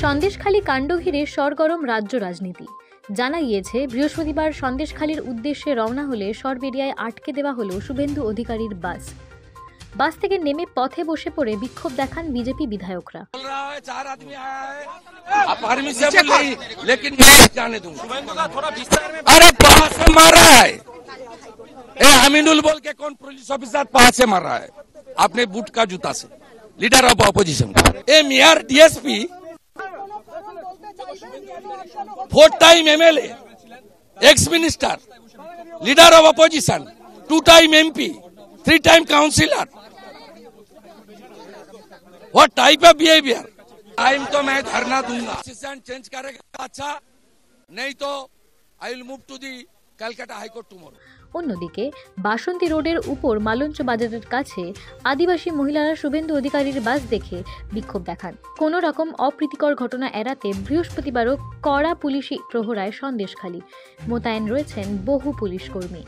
সন্দেশখালী কাণ্ড ঘিরে সরগরম রাজ্য রাজনীতি। জানা গিয়েছে, বৃহস্পতিবার সন্দেশখালীর উদ্দেশ্যে রওনা হলে সরবেরিয়ায় আটকে দেওয়া হলো শুভেন্দু অধিকারীর বাস। বাস থেকে নেমে পথে বসে পড়ে বিক্ষোভ দেখান বিজেপি বিধায়করা। अमीनुल बोल के कौन पुलिस ऑफिसर पास से मार रहा है अपने बूट का जूता से, लीडर ऑफ ऑपोजिशन का। ए मियार DSP, 4 time MLA, ex minister, leader of opposition, 2 time MP, 3 time councillor. What type of behaviour? Time तो मैं धरना दूंगा, चेंज करेगा अच्छा, नहीं तो I will move to the Calcutta high court tomorrow. অন্যদিকে বাসন্তী রোডের উপর মালঞ্চ বাজারের কাছে আদিবাসী মহিলারা শুভেন্দু অধিকারীর বাস দেখে বিক্ষোভ দেখান। কোনো রকম অপ্রীতিকর ঘটনা এড়াতে বৃহস্পতিবারও কড়া পুলিশি প্রহরায় সন্দেশখালী মোতায়েন রয়েছেন বহু পুলিশ কর্মী।